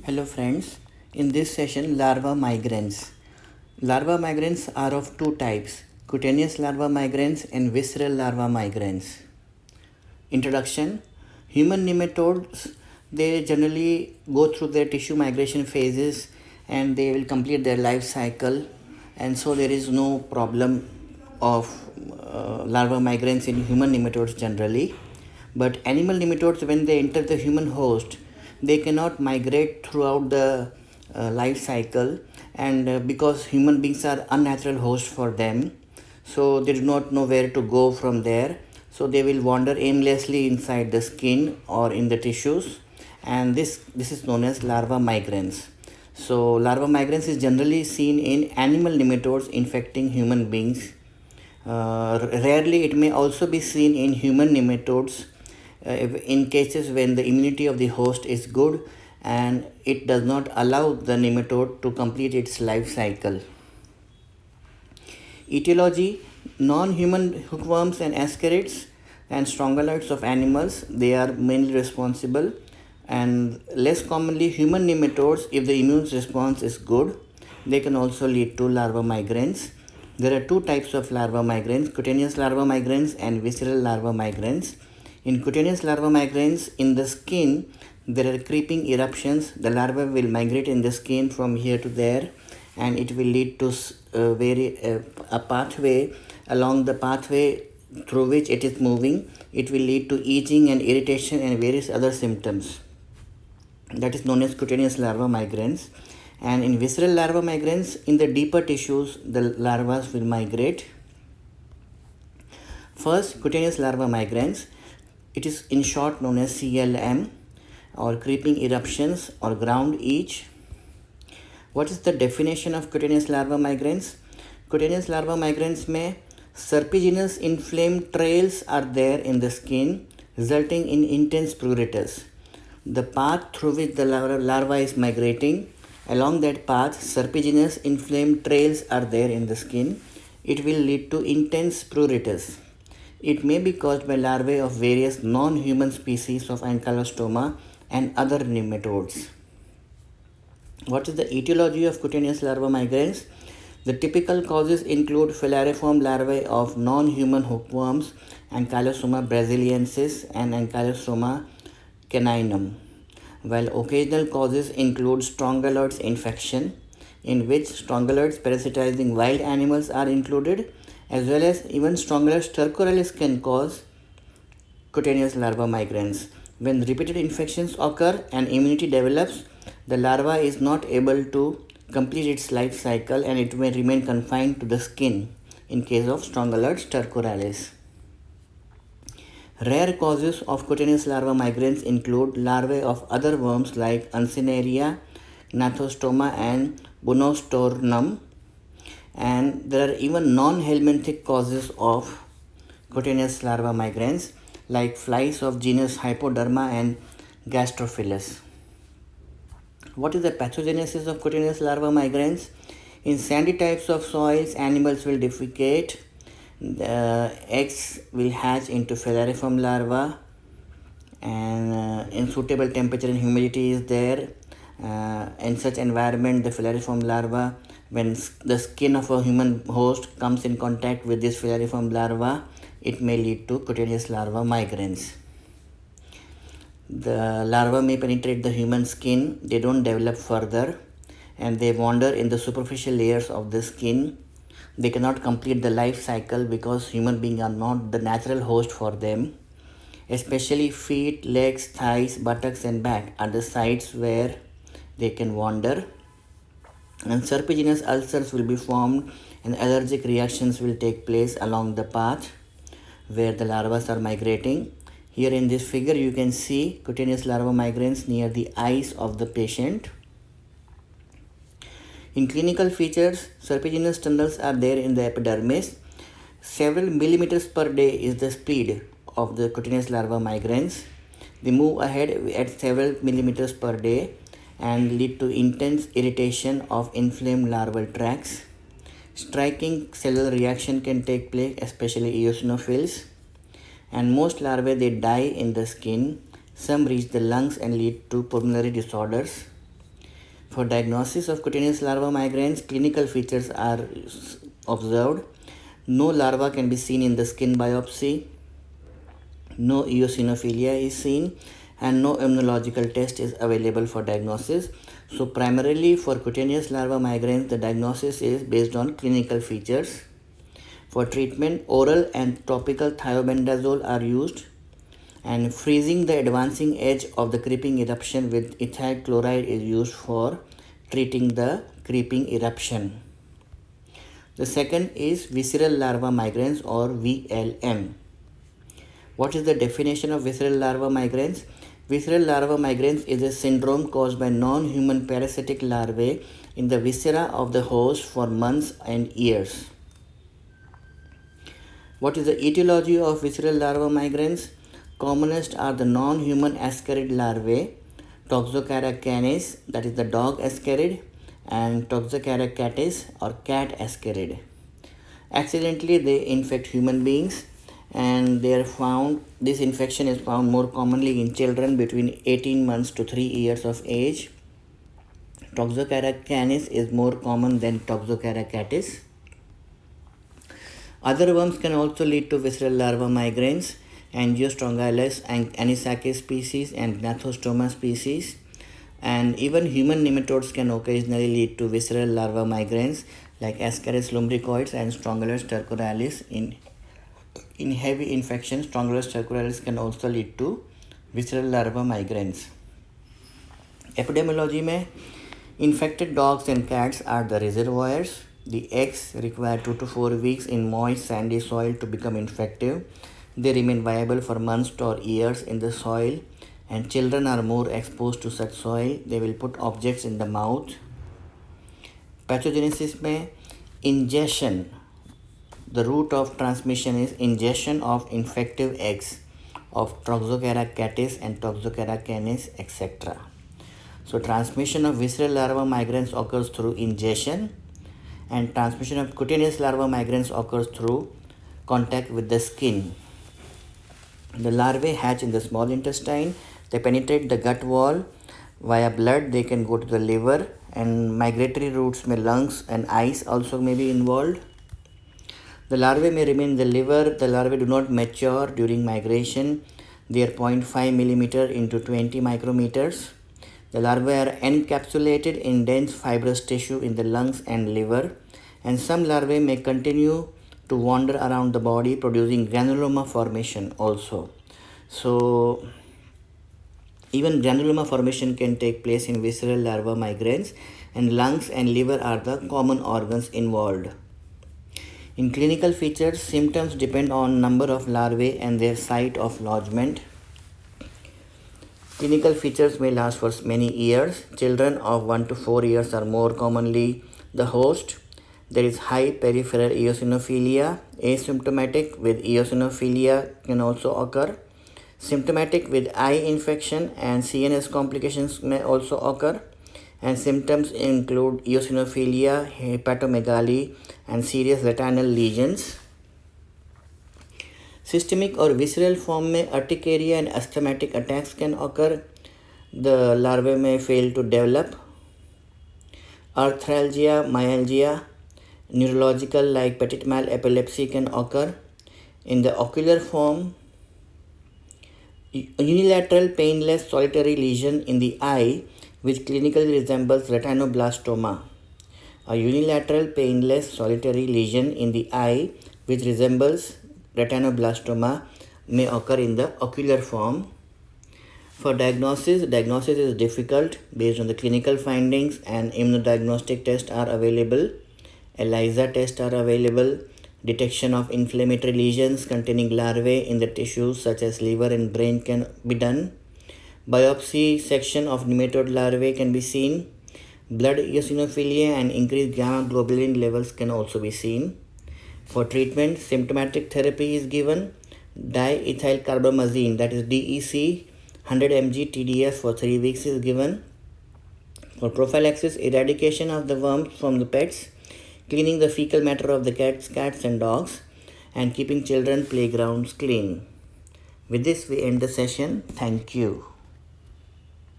Hello friends, in this session larva migrans. Larva migrans are of two types, cutaneous larva migrans and visceral larva migrans. Introduction. Human nematodes, they generally go through their tissue migration phases and they will complete their life cycle, and so there is no problem of larva migrans in human nematodes generally. But animal nematodes, when they enter the human host, they cannot migrate throughout the life cycle, and because human beings are unnatural host for them, so they do not know where to go from there, so they will wander aimlessly inside the skin or in the tissues, and this is known as larva migrans. So larva migrans is generally seen in animal nematodes infecting human beings. Rarely it may also be seen in human nematodes in cases when the immunity of the host is good and it does not allow the nematode to complete its life cycle. Etiology. Non-human hookworms and ascarids and strongyloids of animals, they are mainly responsible, and less commonly human nematodes. If the immune response is good, they can also lead to larva migrans. There are two types of larva migrans, cutaneous larva migrans and visceral larva migrans. In cutaneous larva migrans, in the skin there are creeping eruptions. The larva will migrate in the skin from here to there, and it will lead to a pathway. Along the pathway through which it is moving, it will lead to itching and irritation and various other symptoms. That is known as cutaneous larva migrans. And in visceral larva migrans, in the deeper tissues, the larvas will migrate. First, cutaneous larva migrans. It is in short known as CLM, or creeping eruptions or ground itch. What is the definition of cutaneous larva migrans? Cutaneous larva migrans may serpiginous inflamed trails are there in the skin, resulting in intense pruritus. The path through which the larva is migrating, along that path, serpiginous inflamed trails are there in the skin. It will lead to intense pruritus. It may be caused by larvae of various non-human species of Ankylostoma and other nematodes. What is the etiology of cutaneous larva migrans? The typical causes include filariform larvae of non-human hookworms, Ankylostoma brasiliensis and Ankylostoma caninum, while occasional causes include strongyloids infection, in which strongyloids parasitizing wild animals are included, as well as even Strongyloids stercoralis can cause cutaneous larva migrans. When repeated infections occur and immunity develops, the larva is not able to complete its life cycle and it may remain confined to the skin in case of Strongyloids stercoralis. Rare causes of cutaneous larva migrans include larvae of other worms like Uncinaria, Gnathostoma and Bunostornum, and there are even non-helminthic causes of cutaneous larva migrans like flies of genus Hypoderma and Gastrophilus. What is the pathogenesis of cutaneous larva migrans? In sandy types of soils, animals will defecate. The eggs will hatch into filariform larva, and in suitable temperature and humidity is there. In such environment, the filariform larva, when the skin of a human host comes in contact with this filariform larva, it may lead to cutaneous larva migrans. The larva may penetrate the human skin, they don't develop further, and they wander in the superficial layers of the skin. They cannot complete the life cycle because human beings are not the natural host for them. Especially feet, legs, thighs, buttocks and back are the sites where they can wander. And serpiginous ulcers will be formed and allergic reactions will take place along the path where the larvae are migrating. Here in this figure you can see cutaneous larva migrans near the eyes of the patient. In clinical features, serpiginous tunnels are there in the epidermis. Several millimeters per day is the speed of the cutaneous larva migrans. They move ahead at several millimeters per day and lead to intense irritation of inflamed larval tracts. Striking cellular reaction can take place, especially eosinophils. And most larvae, they die in the skin. Some reach the lungs and lead to pulmonary disorders. For diagnosis of cutaneous larva migrans, clinical features are observed. No larva can be seen in the skin biopsy. No eosinophilia is seen, and no immunological test is available for diagnosis. So primarily for cutaneous larva migrans, the diagnosis is based on clinical features. For treatment, oral and topical thiobendazole are used, and freezing the advancing edge of the creeping eruption with ethyl chloride is used for treating the creeping eruption. The second is visceral larva migrans or VLM. What is the definition of visceral larva migrans? Visceral larva migrans is a syndrome caused by non-human parasitic larvae in the viscera of the host for months and years. What is the etiology of visceral larva migrans? Commonest are the non-human ascarid larvae, Toxocara canis, that is the dog ascarid, and Toxocara catis or cat ascarid. Accidentally, they infect human beings, and this infection is found more commonly in children between 18 months to 3 years of age. Toxocara canis is more common than Toxocara catis. Other worms can also lead to visceral larva migrans: Angiostrongylis and Anisakis species and Gnathostoma species. And even human nematodes can occasionally lead to visceral larva migrans like Ascaris lumbricoides and Strongylus stercoralis. In heavy infection, Strongylus stercoralis can also lead to visceral larva migrans. Epidemiology में infected dogs and cats are the reservoirs. The eggs require 2 to 4 weeks in moist sandy soil to become infective. They remain viable for months or years in the soil, and children are more exposed to such soil. They will put objects in the mouth. Pathogenesis में ingestion. The route of transmission is ingestion of infective eggs of Toxocara catis and Toxocara canis, etc. So transmission of visceral larva migrans occurs through ingestion, and transmission of cutaneous larva migrans occurs through contact with the skin. The larvae hatch in the small intestine. They penetrate the gut wall. Via blood, they can go to the liver, and migratory routes may lungs and eyes also may be involved. The larvae may remain in the liver. The larvae do not mature during migration. They are 0.5 millimeter into 20 micrometers. The larvae are encapsulated in dense fibrous tissue in the lungs and liver, and some larvae may continue to wander around the body, producing granuloma formation also. So even granuloma formation can take place in visceral larva migrans, and lungs and liver are the common organs involved. In clinical features, symptoms depend on number of larvae and their site of lodgement. Clinical features may last for many years. Children of 1 to 4 years are more commonly the host. There is high peripheral eosinophilia. Asymptomatic with eosinophilia can also occur. Symptomatic with eye infection and CNS complications may also occur. And symptoms include eosinophilia, hepatomegaly, and serious retinal lesions. Systemic or visceral form में urticaria and asthmatic attacks can occur. The larvae may fail to develop. Arthralgia, myalgia, neurological like petit mal epilepsy can occur. In the ocular form, unilateral painless solitary lesion in the eye which clinically resembles retinoblastoma. A unilateral painless solitary lesion in the eye which resembles retinoblastoma may occur in the ocular form. For diagnosis is difficult based on the clinical findings, and immunodiagnostic tests are available. ELISA tests are available. Detection of inflammatory lesions containing larvae in the tissues such as liver and brain can be done. Biopsy section of nematode larvae can be seen. Blood eosinophilia and increased gamma globulin levels can also be seen. For treatment, symptomatic therapy is given. Diethylcarbamazine, that is DEC, 100 mg TDS for 3 weeks is given. For prophylaxis, eradication of the worms from the pets, cleaning the fecal matter of the cats and dogs, and keeping children playgrounds clean. With this, we end the session. Thank you.